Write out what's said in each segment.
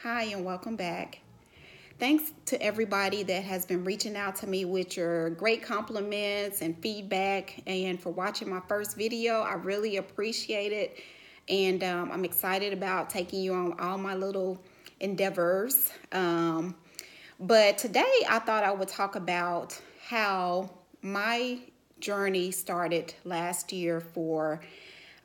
Hi, and welcome back. Thanks to everybody that has been reaching out to me with your great compliments and feedback, and for watching my first video. I really appreciate it, and I'm excited about taking you on all my little endeavors. But today I thought I would talk about how my journey started last year for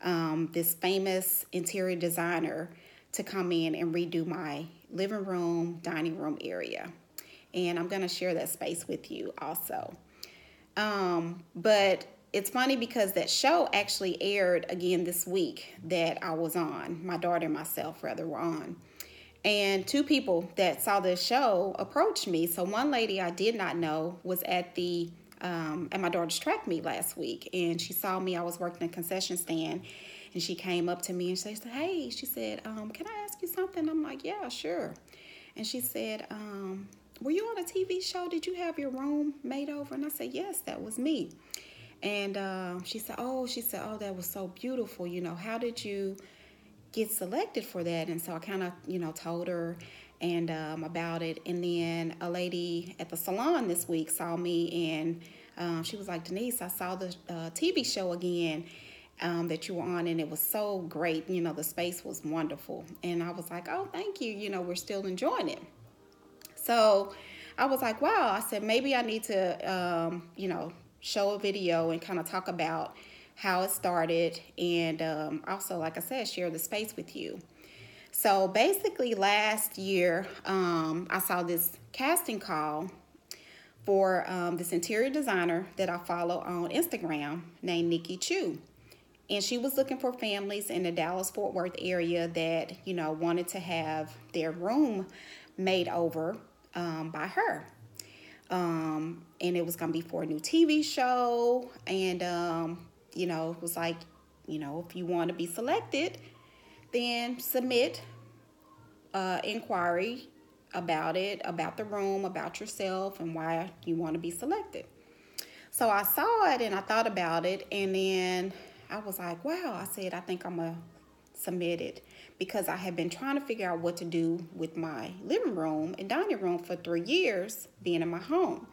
this famous interior designer to come in and redo my living room, dining room area. And I'm going to share that space with you also. But it's funny because that show actually aired again this week that I was on. My daughter and myself, rather, were on. And two people that saw this show approached me. So one lady I did not know was at my daughter's track meet last week, and she saw me. I was working a concession stand, and she came up to me and she said, "Hey," she said, "Can I ask you something?" I'm like, "Yeah, sure." And she said, "Were you on a TV show? Did you have your room made over?" And I said, "Yes, that was me." And she said, "Oh," "that was so beautiful. How did you get selected for that?" And so I kind of, told her and about it. And then a lady at the salon this week saw me, and she was like, "Denise, I saw the TV show again that you were on, and it was so great. The space was wonderful." And I was like, "Oh, thank you. We're still enjoying it." So I was like, wow. I said, maybe I need to, show a video and kind of talk about how it started, and also, like I said, share the space with you. So basically last year, I saw this casting call for this interior designer that I follow on Instagram named Nikki Chu. And she was looking for families in the Dallas-Fort Worth area that, wanted to have their room made over by her. And it was going to be for a new TV show. And, it was like, if you want to be selected, then submit inquiry about it, about the room, about yourself, and why you want to be selected. So I saw it and I thought about it, and then I was like, wow. I said, I think I'm going to submit it, because I had been trying to figure out what to do with my living room and dining room for 3 years being in my home.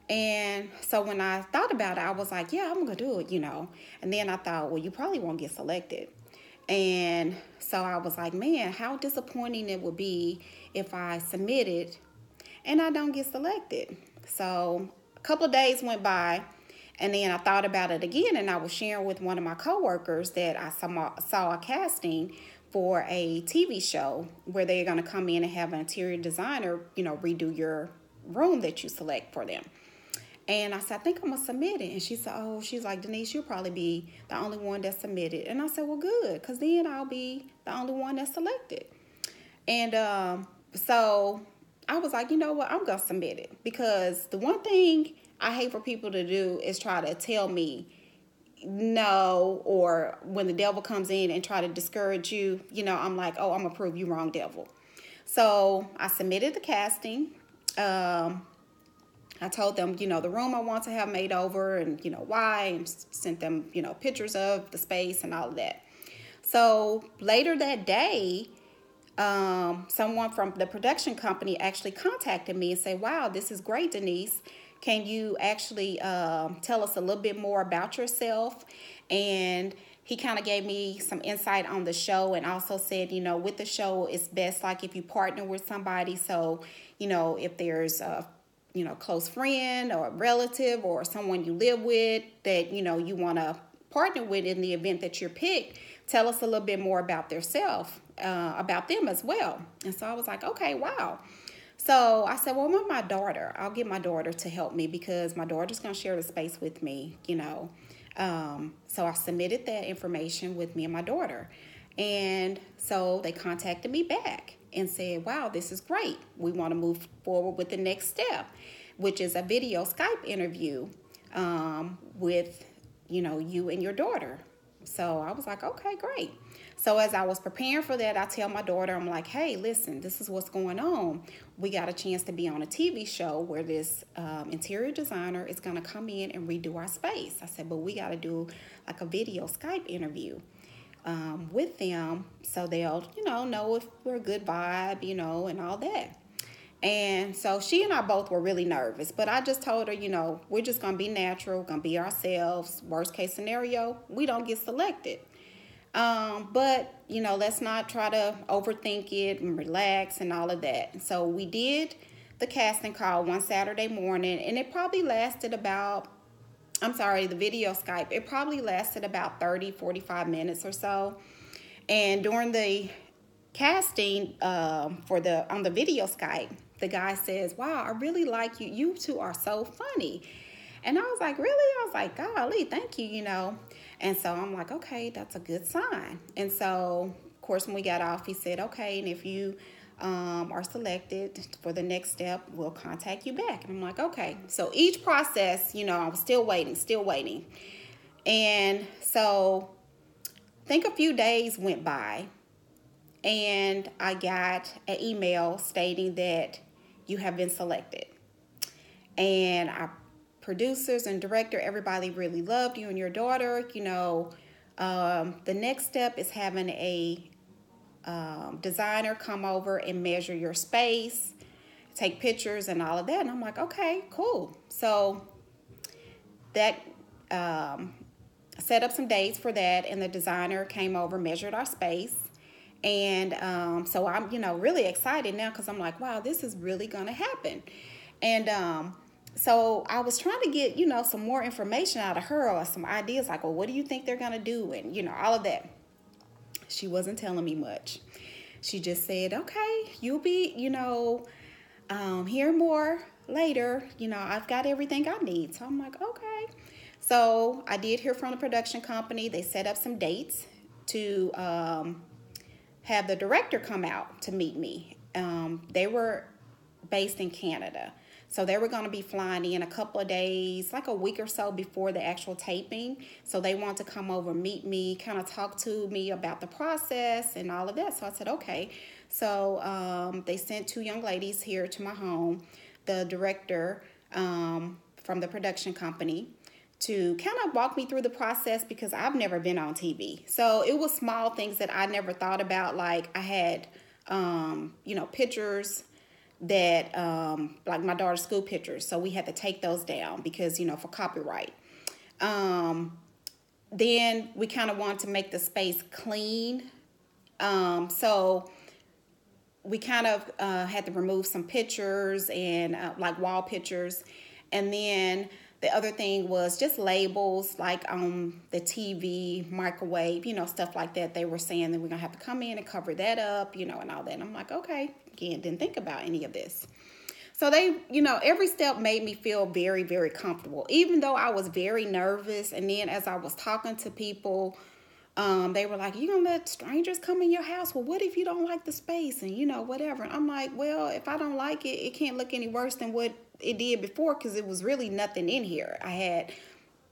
And so when I thought about it, I was like, yeah, I'm going to do it, And then I thought, well, you probably won't get selected. And so I was like, man, how disappointing it would be if I submitted and I don't get selected. So a couple of days went by, and then I thought about it again, and I was sharing with one of my coworkers that I saw a casting for a TV show where they're going to come in and have an interior designer, redo your room that you select for them. And I said, I think I'm going to submit it. And she said, she's like, Denise, you'll probably be the only one that's submitted. And I said, well, good, because then I'll be the only one that's selected. And so I was like, you know what, I'm going to submit it, because the one thing I hate for people to do is try to tell me no, or when the devil comes in and try to discourage you, I'm like, oh, I'm going to prove you wrong, devil. So I submitted the casting. I told them, the room I want to have made over, and, why, and sent them, pictures of the space and all of that. So later that day, someone from the production company actually contacted me and said, wow, this is great, Denise. Can you actually tell us a little bit more about yourself? And he kind of gave me some insight on the show, and also said, with the show, it's best like if you partner with somebody. So, if there's a close friend or a relative or someone you live with that, you want to partner with in the event that you're picked, tell us a little bit more about about them as well. And so I was like, okay, wow. So I said, well, with my daughter, I'll get my daughter to help me, because my daughter's going to share the space with me, So I submitted that information with me and my daughter. And so they contacted me back and said, wow, this is great. We want to move forward with the next step, which is a video Skype interview with, you and your daughter. So I was like, okay, great. So as I was preparing for that, I tell my daughter, I'm like, hey, listen, this is what's going on. We got a chance to be on a TV show where this interior designer is going to come in and redo our space. I said, but we got to do like a video Skype interview. with them, so they'll, know if we're a good vibe, and all that. And so she and I both were really nervous, but I just told her, we're just going to be natural, going to be ourselves. Worst case scenario, we don't get selected. But, let's not try to overthink it and relax and all of that. So we did the casting call one Saturday morning, and it probably lasted about, the video Skype, it probably lasted about 30-45 minutes or so. And during the casting on the video Skype, the guy says, "Wow, I really like you. You two are so funny." And I was like, "Really?" I was like, "Golly, thank you, And so I'm like, "Okay, that's a good sign." And so, of course, when we got off, he said, "Okay, and if you are selected for the next step, we'll contact you back." And I'm like, "Okay." So each process, I was still waiting. And so I think a few days went by, and I got an email stating that you have been selected. And our producers and director, everybody really loved you and your daughter. The next step is having a designer come over and measure your space, take pictures and all of that. And I'm like, okay, cool. So that set up some dates for that, and the designer came over, measured our space. And so I'm, really excited now, because I'm like, wow, this is really going to happen. And so I was trying to get, some more information out of her, or some ideas like, well, what do you think they're going to do? And, all of that. She wasn't telling me much. She just said, okay, you'll be, hear more later. I've got everything I need. So I'm like, okay. So I did hear from the production company. They set up some dates to have the director come out to meet me. They were based in Canada. So they were going to be flying in a couple of days, like a week or so before the actual taping. So they want to come over, meet me, kind of talk to me about the process and all of that. So I said, okay. So they sent two young ladies here to my home, the director from the production company, to kind of walk me through the process, because I've never been on TV. So it was small things that I never thought about. Like I had, pictures that, like my daughter's school pictures. So we had to take those down because, for copyright. Then we kind of wanted to make the space clean. So we kind of had to remove some pictures and like wall pictures. And then the other thing was just labels like on the TV, microwave, stuff like that. They were saying that we're going to have to come in and cover that up, and all that. And I'm like, okay, again, didn't think about any of this. So they, every step made me feel very, very comfortable, even though I was very nervous. And then as I was talking to people, they were like, you going to let strangers come in your house? Well, what if you don't like the space and, whatever? And I'm like, well, if I don't like it, it can't look any worse than what it did before, because it was really nothing in here. I had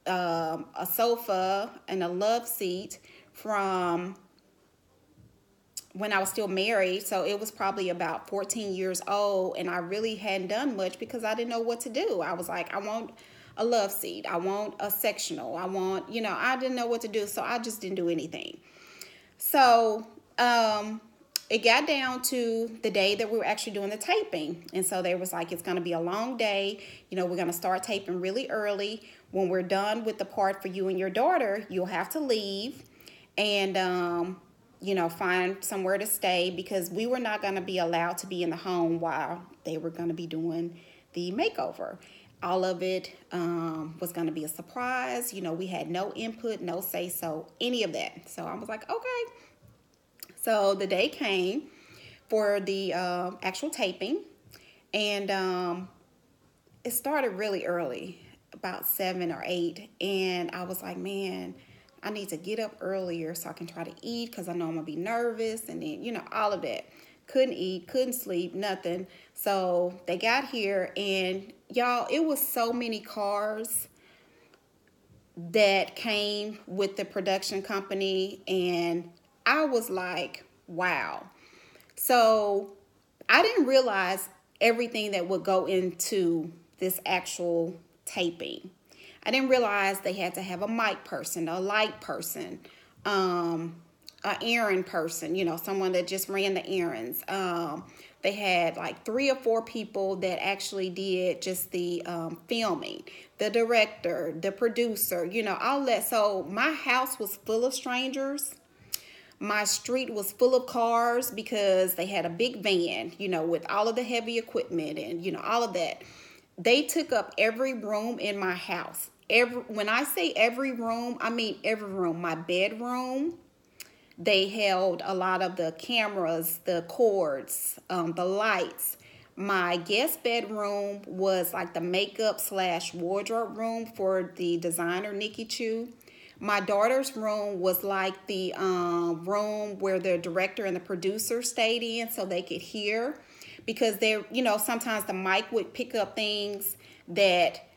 a sofa and a love seat from when I was still married. So it was probably about 14 years old, and I really hadn't done much because I didn't know what to do. I was like, I want a love seat. I want a sectional. I want, I didn't know what to do. So I just didn't do anything. So it got down to the day that we were actually doing the taping. And so they was like, it's going to be a long day. We're going to start taping really early. When we're done with the part for you and your daughter, you'll have to leave and, find somewhere to stay, because we were not going to be allowed to be in the home while they were going to be doing the makeover. All of it was going to be a surprise. We had no input, no say so, any of that. So I was like, okay. So the day came for the actual taping, and it started really early, about 7 or 8. And I was like, man, I need to get up earlier so I can try to eat, because I know I'm going to be nervous. And then, all of that. Couldn't eat, couldn't sleep, nothing. So they got here, and y'all, it was so many cars that came with the production company, and I was like, wow. So I didn't realize everything that would go into this actual taping. I didn't realize they had to have a mic person, a light person, an errand person, someone that just ran the errands. They had like 3 or 4 people that actually did just the filming, the director, the producer, all that. So my house was full of strangers. My street was full of cars because they had a big van, with all of the heavy equipment and, all of that. They took up every room in my house. When I say every room, I mean every room. My bedroom, they held a lot of the cameras, the cords, the lights. My guest bedroom was like the makeup / wardrobe room for the designer, Nikki Chu. My daughter's room was like the room where the director and the producer stayed in so they could hear. Because sometimes the mic would pick up things that,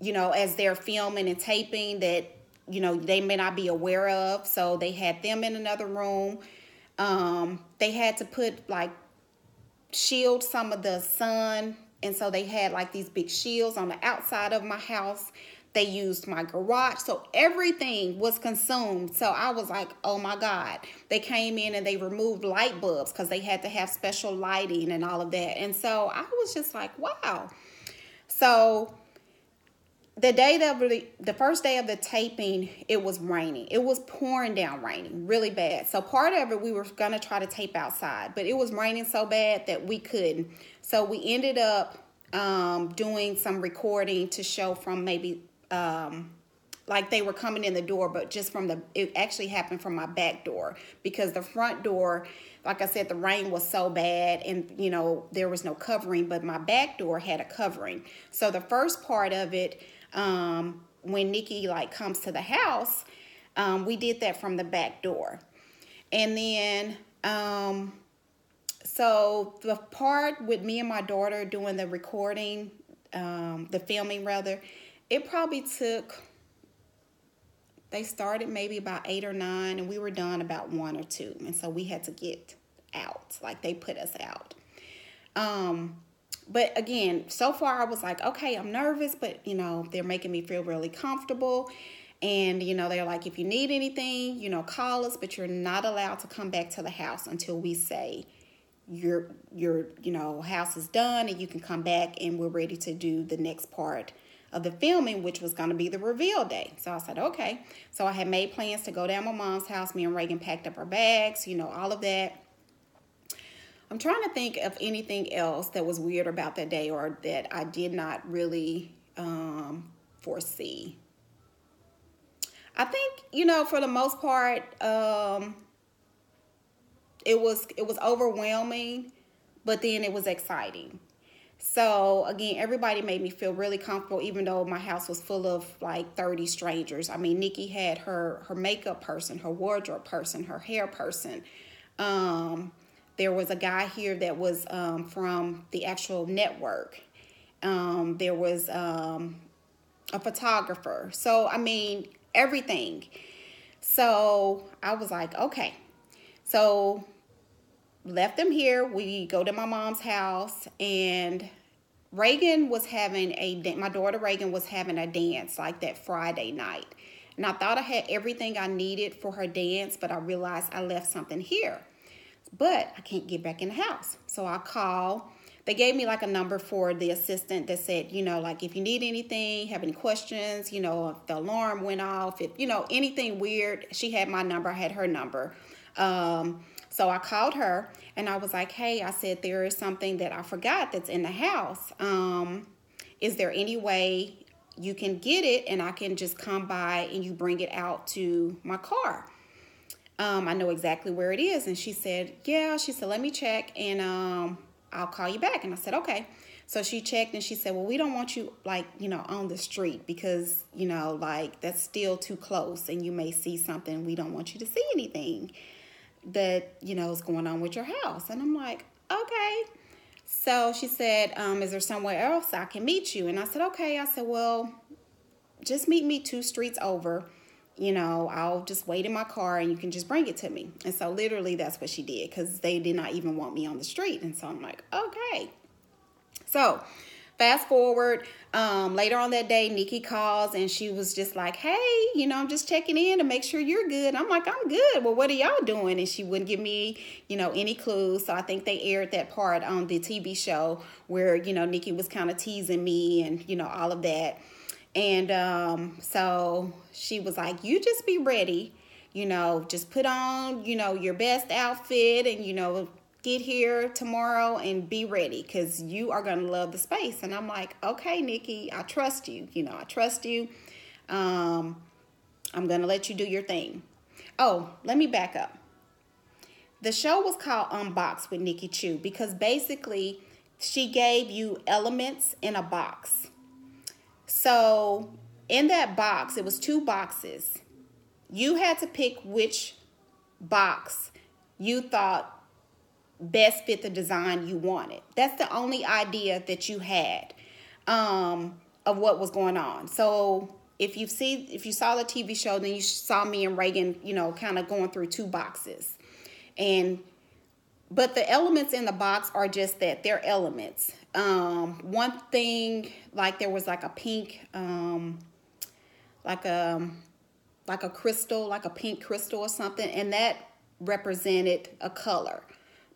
as they're filming and taping that, they may not be aware of. So they had them in another room. They had to shield some of the sun. And so they had like these big shields on the outside of my house. They used my garage. So everything was consumed. So I was like, oh my God. They came in and they removed light bulbs because they had to have special lighting and all of that. And so I was just like, wow. So the first day of the taping, it was raining. It was pouring down raining really bad. So part of it, we were going to try to tape outside, but it was raining so bad that we couldn't. So we ended up doing some recording to show from maybe like they were coming in the door, but just it actually happened from my back door because the front door, like I said, the rain was so bad and, there was no covering, but my back door had a covering. So the first part of it, when Nikki comes to the house, we did that from the back door. And then, so the part with me and my daughter doing the recording, the filming rather, it probably took, they started maybe about 8 or 9 and we were done about 1 or 2. And so we had to get out, they put us out. But again, so far I was like, okay, I'm nervous, but they're making me feel really comfortable. And, they're like, if you need anything, call us, but you're not allowed to come back to the house until we say your house is done and you can come back and we're ready to do the next part of the filming, which was going to be the reveal day. So I said, okay. So I had made plans to go down my mom's house. Me and Reagan packed up our bags, all of that. I'm trying to think of anything else that was weird about that day or that I did not really foresee. I think, for the most part, it was overwhelming, but then it was exciting. So again, everybody made me feel really comfortable, even though my house was full of 30 strangers. I mean, Nikki had her makeup person, her wardrobe person, her hair person. There was a guy here that was from the actual network. There was a photographer. So, I mean, everything. So I was like, okay. So left them here. We go to my mom's house and Reagan was having my daughter Reagan was having a dance that Friday night. And I thought I had everything I needed for her dance, but I realized I left something here. But I can't get back in the house. So I called. They gave me a number for the assistant that said, if you need anything, have any questions, if the alarm went off, if, anything weird. She had my number. I had her number. So I called her and I was like, hey, I said, there is something that I forgot that's in the house. Is there any way you can get it and I can just come by and you bring it out to my car? I know exactly where it is. And she said, yeah. She said, let me check and I'll call you back. And I said, okay. So she checked and she said, well, we don't want you on the street because, that's still too close and you may see something. We don't want you to see anything that, is going on with your house. And I'm like, okay. So she said, is there somewhere else I can meet you? And I said, okay. I said, well, just meet me 2 streets over. I'll just wait in my car and you can just bring it to me. And so literally that's what she did because they did not even want me on the street. And so I'm like, okay. So Fast forward, later on that day, Nikki calls and she was just like, hey, I'm just checking in to make sure you're good. And I'm like, I'm good. Well, what are y'all doing? And she wouldn't give me, any clues. So I think they aired that part on the TV show where, Nikki was kind of teasing me and, all of that. And so she was like, you just be ready, just put on, your best outfit and, get here tomorrow and be ready because you are going to love the space. And I'm like, okay, Nikki, I trust you. I trust you. I'm going to let you do your thing. Oh, let me back up. The show was called Unboxed with Nikki Chu because basically she gave you elements in a box. So in that box, it was 2 boxes. You had to pick which box you thought best fit the design you wanted. That's the only idea that you had of what was going on. So if you saw the TV show, then you saw me and Reagan, kind of going through 2 boxes. But the elements in the box are just that, they're elements. One thing, like there was like a pink, like a crystal, like a pink crystal or something, and that represented a color.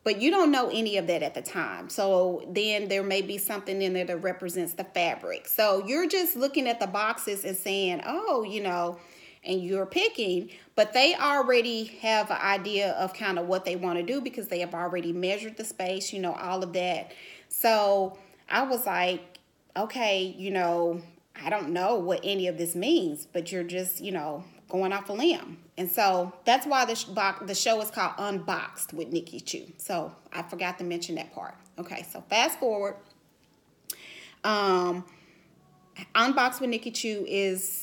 But you don't know any of that at the time. So then there may be something in there that represents the fabric. So you're just looking at the boxes and saying, oh, and you're picking. But they already have an idea of kind of what they want to do because they have already measured the space, all of that. So I was like, okay, I don't know what any of this means, but you're just, going off a limb. And so that's why the show is called Unboxed with Nikki Chu. So I forgot to mention that part. Okay, so fast forward. Unboxed with Nikki Chu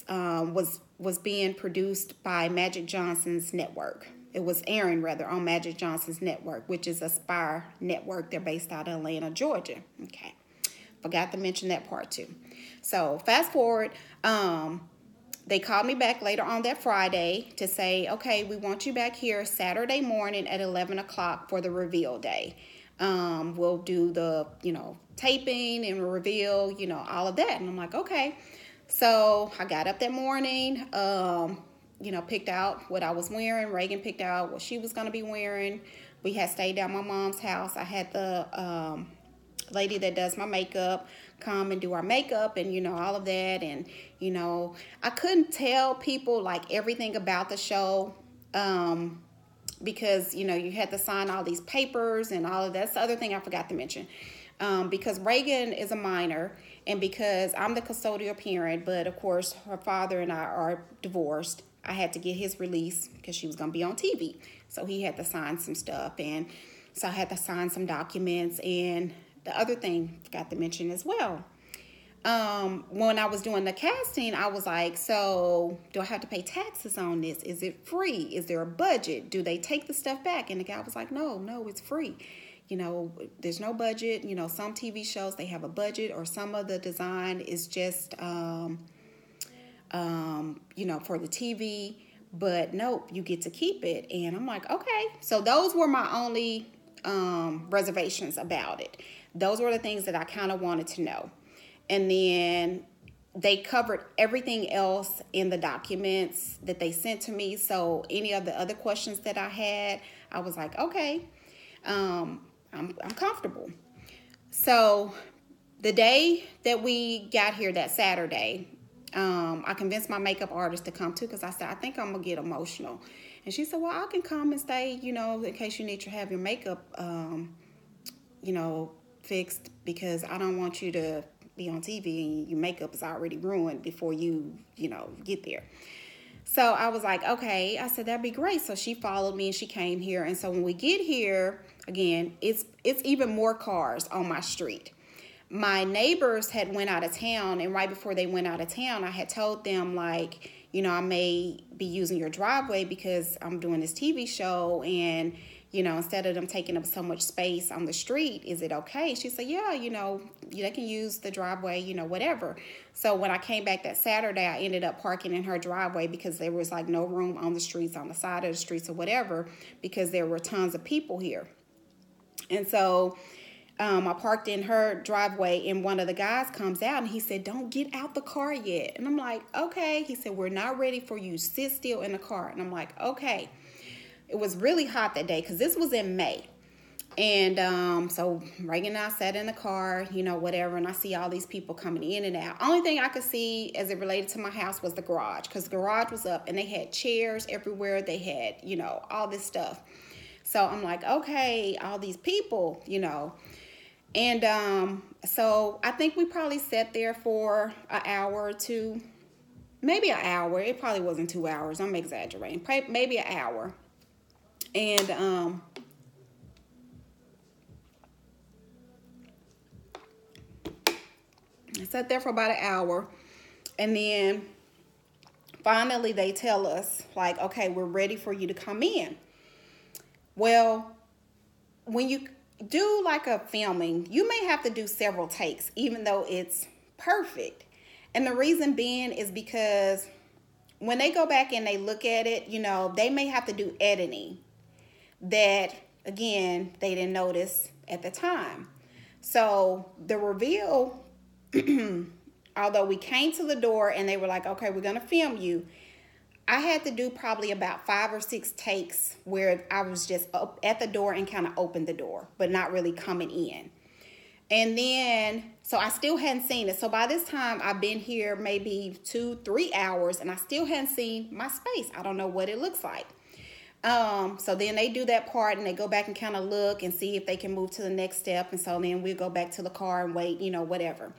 was being produced by Magic Johnson's network. It was airing rather on Magic Johnson's network, which is Aspire Network. They're based out of Atlanta, Georgia. Okay, forgot to mention that part too. So fast forward. They called me back later on that Friday to say, okay, we want you back here Saturday morning at 11 o'clock for the reveal day. We'll do the, taping and reveal, all of that. And I'm like, okay. So I got up that morning, picked out what I was wearing. Reagan picked out what she was going to be wearing. We had stayed down my mom's house. I had the lady that does my makeup come and do our makeup and all of that. And I couldn't tell people like everything about the show because you had to sign all these papers and all of that. That's the other thing I forgot to mention. Because Reagan is a minor and because I'm the custodial parent, but of course her father and I are divorced, I had to get his release because she was going to be on TV. So he had to sign some stuff, and so I had to sign some documents. And the other thing I forgot to mention as well, when I was doing the casting, I was like, so do I have to pay taxes on this? Is it free? Is there a budget? Do they take the stuff back? And the guy was like, no, it's free. There's no budget. Some TV shows, they have a budget, or some of the design is just, for the TV. But nope, you get to keep it. And I'm like, okay. So those were my only reservations about it. Those were the things that I kind of wanted to know. And then they covered everything else in the documents that they sent to me. So any of the other questions that I had, I was like, okay, I'm comfortable. So the day that we got here, that Saturday, I convinced my makeup artist to come too because I said, I think I'm going to get emotional. And she said, well, I can come and stay, in case you need to have your makeup, fixed, because I don't want you to be on TV and your makeup is already ruined before you, get there. So I was like, okay. I said, that'd be great. So she followed me and she came here. And so when we get here, again, it's even more cars on my street. My neighbors had went out of town, and right before they went out of town, I had told them, like, I may be using your driveway because I'm doing this TV show, and, instead of them taking up so much space on the street, is it okay? She said, yeah, they can use the driveway, whatever. So when I came back that Saturday, I ended up parking in her driveway because there was like no room on the streets, on the side of the streets or whatever, because there were tons of people here. And so I parked in her driveway, and one of the guys comes out and he said, "Don't get out the car yet." And I'm like, "Okay." He said, "We're not ready for you. Sit still in the car." And I'm like, "Okay." It was really hot that day because this was in May. And so Reagan and I sat in the car, whatever, and I see all these people coming in and out. Only thing I could see as it related to my house was the garage, because the garage was up and they had chairs everywhere. They had, all this stuff. So I'm like, okay, all these people, And so I think we probably sat there for an hour or two, maybe an hour. It probably wasn't 2 hours. I'm exaggerating. Maybe an hour. And I sat there for about an hour, and then finally they tell us, like, okay, we're ready for you to come in. Well, when you do like a filming, you may have to do several takes, even though it's perfect. And the reason being is because when they go back and they look at it, they may have to do editing that, again, they didn't notice at the time. So the reveal, although we came to the door and they were like, okay, we're going to film you, I had to do probably about 5 or 6 takes where I was just up at the door and kind of opened the door, but not really coming in. And then, so I still hadn't seen it. So by this time, I've been here maybe 2-3 hours, and I still hadn't seen my space. I don't know what it looks like. So then they do that part and they go back and kind of look and see if they can move to the next step. And so then we'll go back to the car and wait, whatever.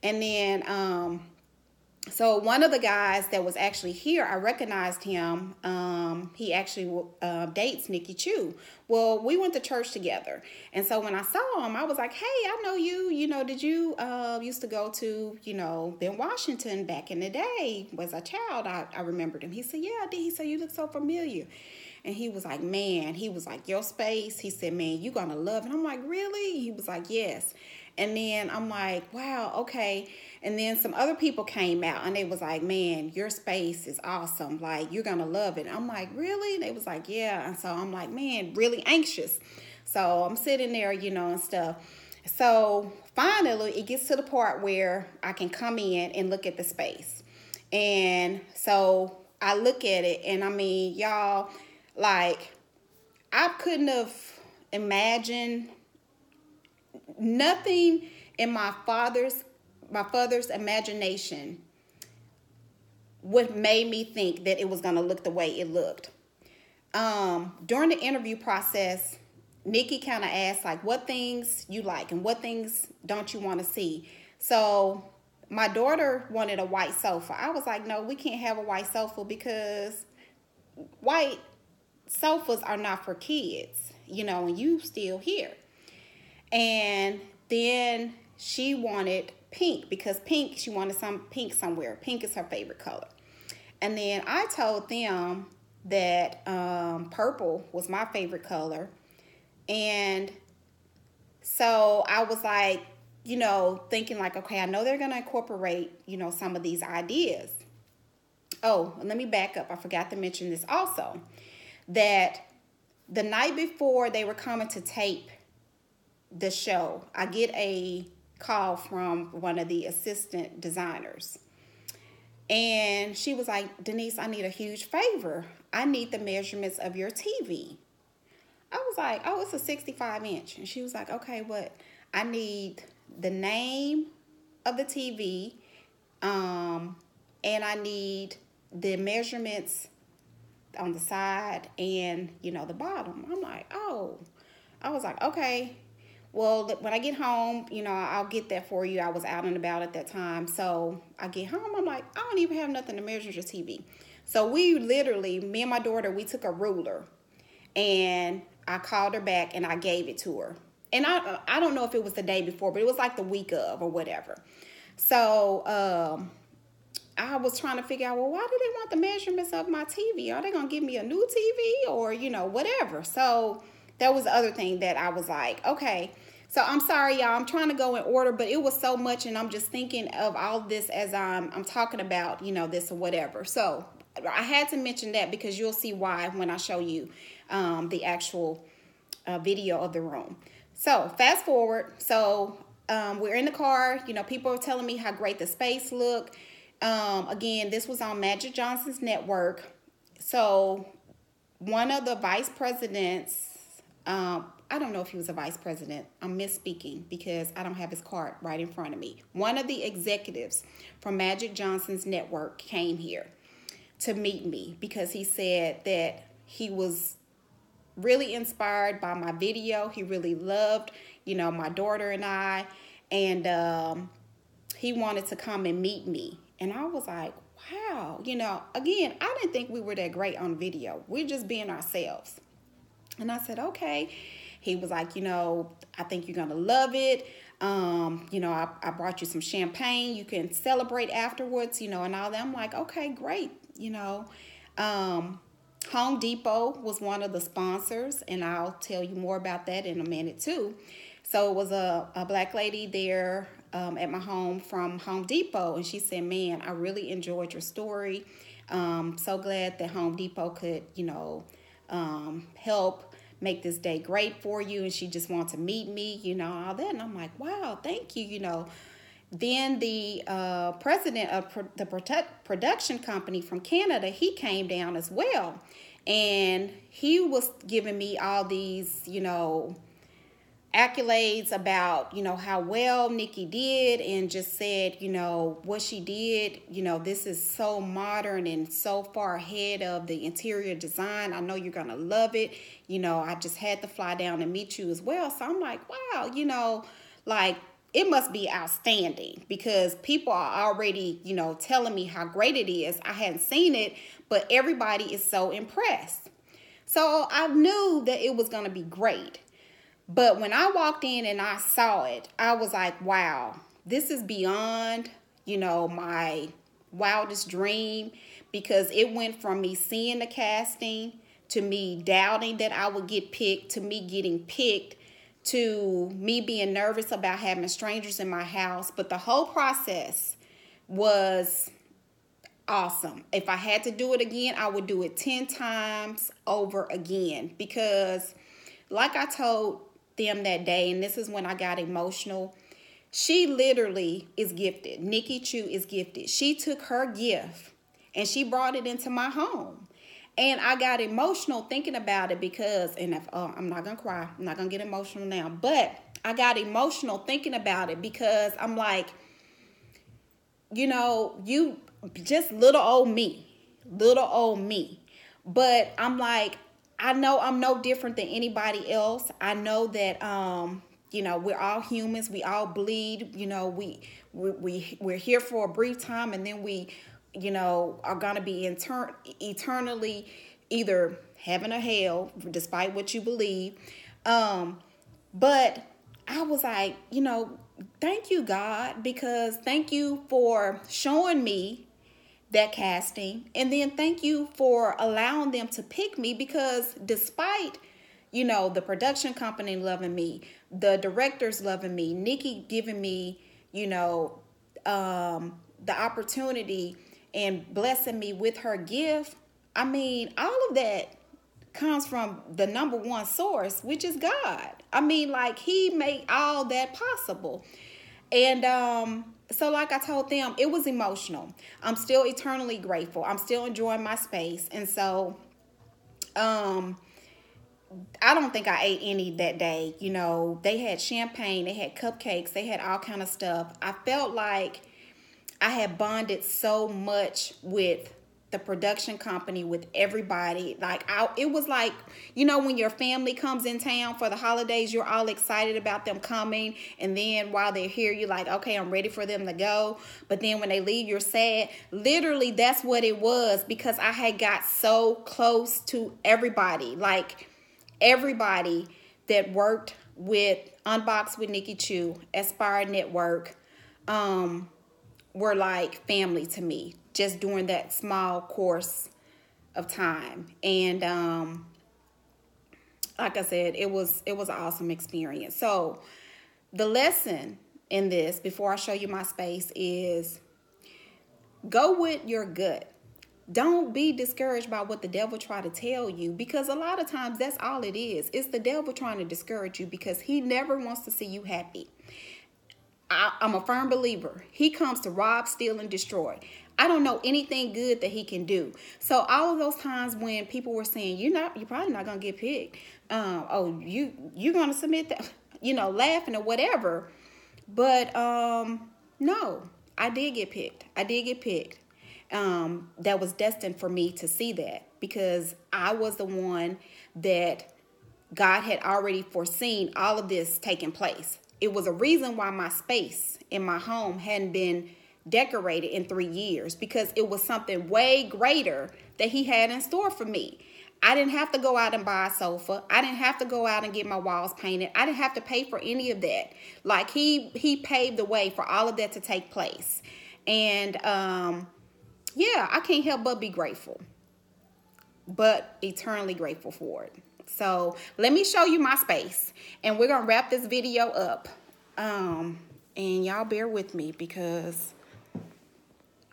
And then, so one of the guys that was actually here, I recognized him. He actually dates Nikki Chu. Well, we went to church together. And so when I saw him, I was like, hey, I know you. Did you used to go to, Ben Washington back in the day? Was a child. I remembered him. He said, yeah, I did. He said, you look so familiar. And he was like, man, your space. He said, man, you're going to love it. I'm like, really? He was like, yes. And then I'm like, wow, okay. And then some other people came out and they was like, man, your space is awesome. Like, you're going to love it. I'm like, really? They was like, yeah. And so I'm like, man, really anxious. So I'm sitting there, and stuff. So finally it gets to the part where I can come in and look at the space. And so I look at it, and I mean, y'all, like, I couldn't have imagined nothing in my father's imagination what made me think that it was going to look the way it looked. During the interview process, Nikki kind of asked, like, what things you like and what things don't you want to see. So my daughter wanted a white sofa. I was like, no, we can't have a white sofa because white sofas are not for kids, and you still here. And then she wanted pink, because she wanted some pink somewhere. Pink is her favorite color. And then I told them that purple was my favorite color. And so I was like, thinking like, okay, I know they're going to incorporate, some of these ideas. Oh, let me back up. I forgot to mention this also, that the night before they were coming to tape the show, I get a call from one of the assistant designers. And she was like, Denise, I need a huge favor. I need the measurements of your TV. I was like, oh, it's a 65 inch. And she was like, okay, what? I need the name of the TV, and I need the measurements on the side and, the bottom. I'm like, oh. I was like, okay. Well, when I get home, I'll get that for you. I was out and about at that time. So I get home, I'm like, I don't even have nothing to measure your TV. So we literally, me and my daughter, we took a ruler and I called her back and I gave it to her. And I don't know if it was the day before, but it was like the week of or whatever. So I was trying to figure out, well, why do they want the measurements of my TV? Are they going to give me a new TV or, whatever? So that was the other thing that I was like, okay. So I'm sorry, y'all. I'm trying to go in order, but it was so much, and I'm just thinking of all this as I'm talking about, this or whatever. So I had to mention that because you'll see why when I show you the actual video of the room. So fast forward. So we're in the car. You know, people are telling me how great the space looked. Again, this was on Magic Johnson's network. So one of the vice presidents, I don't know if he was a vice president. I'm misspeaking because I don't have his card right in front of me. One of the executives from Magic Johnson's network came here to meet me because he said that he was really inspired by my video. He really loved, you know, my daughter and I, and he wanted to come and meet me. And I was like, wow, you know, again, I didn't think we were that great on video. We're just being ourselves. And I said, okay. He was like, you know, I think you're going to love it. You know, I brought you some champagne. You can celebrate afterwards, you know, and all that. I'm like, okay, great. You know, Home Depot was one of the sponsors, and I'll tell you more about that in a minute too. So it was a black lady there at my home from Home Depot, and she said, man, I really enjoyed your story. So glad that Home Depot could, you know, help make this day great for you. And she just wanted to meet me, you know, all that. And I'm like, wow, thank you, you know. Then the president of the production company from Canada, he came down as well. And he was giving me all these, you know, accolades about, you know, how well Nikki did, and just said, you know, what she did, you know, this is so modern and so far ahead of the interior design. I know you're going to love it. You know, I just had to fly down and meet you as well. So I'm like, wow, you know, like, it must be outstanding because people are already, you know, telling me how great it is. I hadn't seen it, but everybody is so impressed. So I knew that it was going to be great. But when I walked in and I saw it, I was like, wow, this is beyond, you know, my wildest dream, because it went from me seeing the casting to me doubting that I would get picked to me getting picked to me being nervous about having strangers in my house. But the whole process was awesome. If I had to do it again, I would do it 10 times over again, because like I told them that day, and this is when I got emotional, she literally is gifted. Nikki Chu is gifted. She took her gift and she brought it into my home. And I got emotional thinking about it because, and if, I'm not going to cry. I'm not going to get emotional now. But I got emotional thinking about it because I'm like, you know, you just little old me. But I'm like, I know I'm no different than anybody else. I know that, you know, we're all humans. We all bleed. You know, we're here for a brief time, and then we, you know, are going to be eternally either heaven or hell, despite what you believe. But I was like, you know, thank you, God, because thank you for showing me that casting, and then thank you for allowing them to pick me, because despite, you know, the production company loving me, the directors loving me, Nikki giving me, you know, the opportunity and blessing me with her gift, I mean, all of that comes from the number one source, which is God. I mean, like, he made all that possible. And so like I told them, it was emotional. I'm still eternally grateful. I'm still enjoying my space. And so I don't think I ate any that day. You know, they had champagne, they had cupcakes, they had all kind of stuff. I felt like I had bonded so much with the production company, with everybody. Like, it was like, you know, when your family comes in town for the holidays, you're all excited about them coming. And then while they're here, you're like, okay, I'm ready for them to go. But then when they leave, you're sad. Literally, that's what it was, because I had got so close to everybody. Like, everybody that worked with Unboxed with Nikki Chu, Aspire Network, were like family to me, just during that small course of time. And like I said, it was an awesome experience. So the lesson in this, before I show you my space, is go with your gut. Don't be discouraged by what the devil try to tell you, because a lot of times that's all it is. It's the devil trying to discourage you because he never wants to see you happy. I'm a firm believer. He comes to rob, steal, and destroy. I don't know anything good that he can do. So all of those times when people were saying, you're probably not gonna get picked. You're gonna submit that, laughing or whatever. But no, I did get picked. That was destined for me to see that, because I was the one that God had already foreseen all of this taking place. It was a reason why my space in my home hadn't been decorated in 3 years, because it was something way greater that he had in store for me. I didn't have to go out and buy a sofa. I didn't have to go out and get my walls painted. I didn't have to pay for any of that. Like he paved the way for all of that to take place. And I can't help but be grateful, but eternally grateful for it. So let me show you my space, and we're going to wrap this video up. And y'all bear with me because,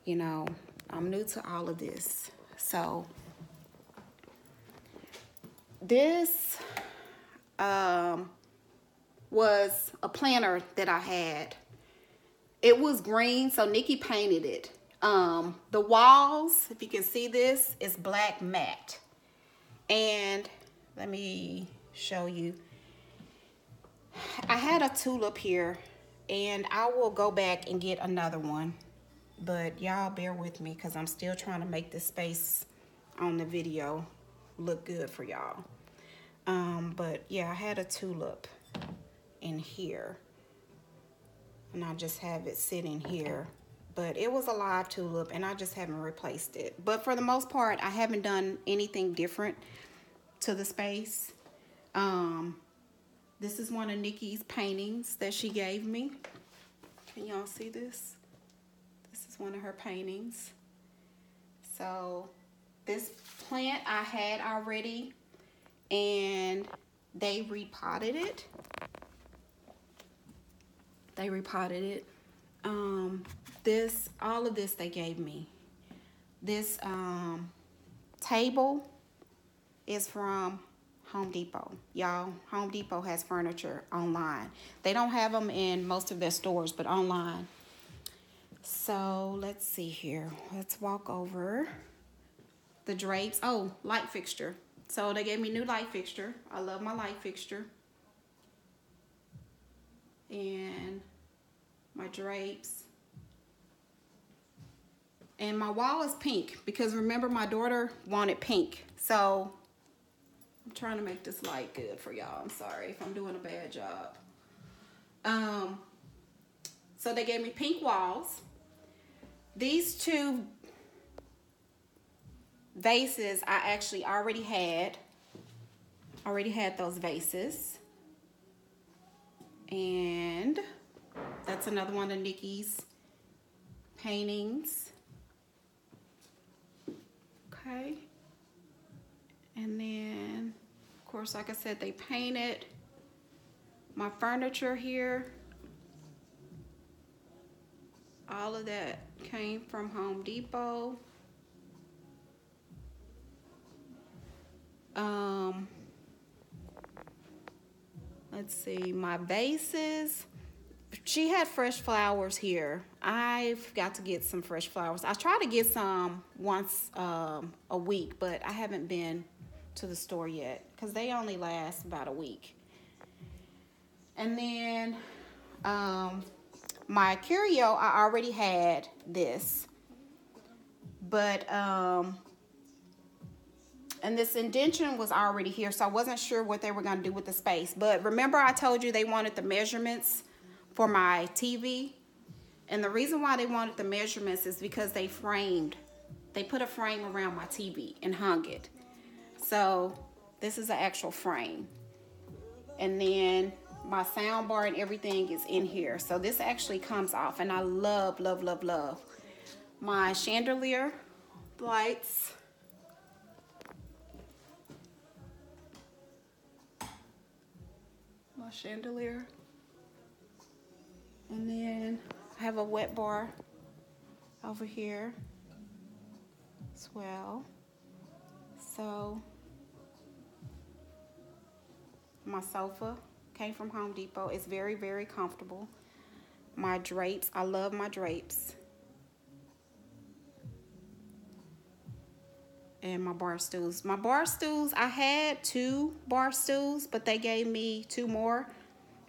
I'm new to all of this. So this was a planner that I had. It was green, so Nikki painted it. The walls, if you can see this, is black matte. And let me show you. I had a tulip here, and I will go back and get another one. But y'all bear with me because I'm still trying to make this space on the video look good for y'all. But yeah, I had a tulip in here, and I just have it sitting here. But it was a live tulip, and I just haven't replaced it. But for the most part, I haven't done anything different to the space. This is one of Nikki's paintings that she gave me. Can y'all see this? This is one of her paintings. So this plant I had already, and they repotted it. All of this they gave me. This table is from Home Depot. Y'all, Home Depot has furniture online. They don't have them in most of their stores, but online. So let's see here. Let's walk over the drapes. Oh, light fixture. So they gave me new light fixture. I love my light fixture. And my drapes. And my wall is pink because remember my daughter wanted pink. So I'm trying to make this light good for y'all. I'm sorry if I'm doing a bad job. So they gave me pink walls. These two vases I actually already had. Those vases. And that's another one of Nikki's paintings. Okay. And then, of course, like I said, they painted my furniture here. All of that came from Home Depot. Let's see, my vases. She had fresh flowers here. I've got to get some fresh flowers. I try to get some once a week, but I haven't been to the store yet because they only last about a week. And then my curio, I already had this, but and this indention was already here, so I wasn't sure what they were going to do with the space. But remember I told you they wanted the measurements for my TV? And the reason why they wanted the measurements is because they put a frame around my TV and hung it. So this is an actual frame. And then my sound bar and everything is in here. So this actually comes off, and I love, love, love, love my chandelier lights. My chandelier. And then I have a wet bar over here. as well. So my sofa came from Home Depot. It's very, very comfortable. My drapes, I love my drapes. And my bar stools. My bar stools, I had 2 bar stools, but they gave me 2 more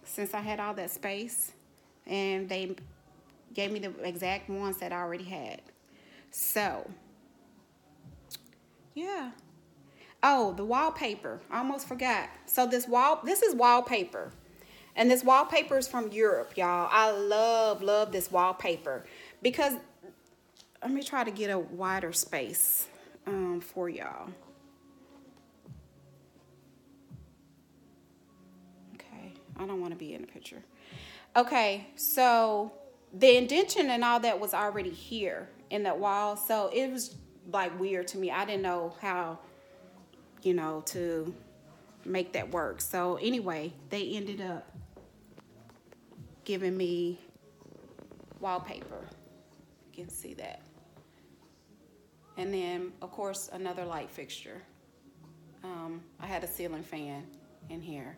since I had all that space. And they gave me the exact ones that I already had. So, yeah. Oh, the wallpaper. I almost forgot. So this is wallpaper. And this wallpaper is from Europe, y'all. I love this wallpaper. Because, let me try to get a wider space for y'all. Okay, I don't want to be in the picture. Okay, so the indention and all that was already here in that wall. So it was like weird to me. I didn't know how, you know, to make that work. So anyway, they ended up giving me wallpaper. You can see that. And then, of course, another light fixture. I had a ceiling fan in here,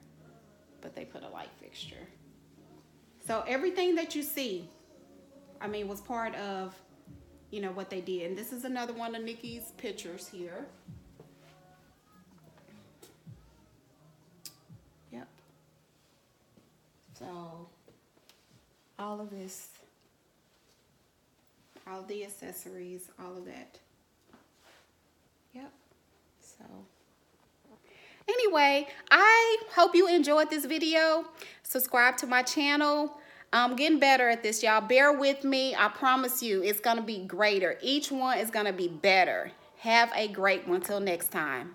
but they put a light fixture. So everything that you see, I mean, was part of, you know, what they did. And this is another one of Nikki's pictures here. Yep. So all of this, all the accessories, all of that. Yep. So anyway, I hope you enjoyed this video. Subscribe to my channel. I'm getting better at this, y'all. Bear with me. I promise you it's going to be greater. Each one is going to be better. Have a great one. Till next time.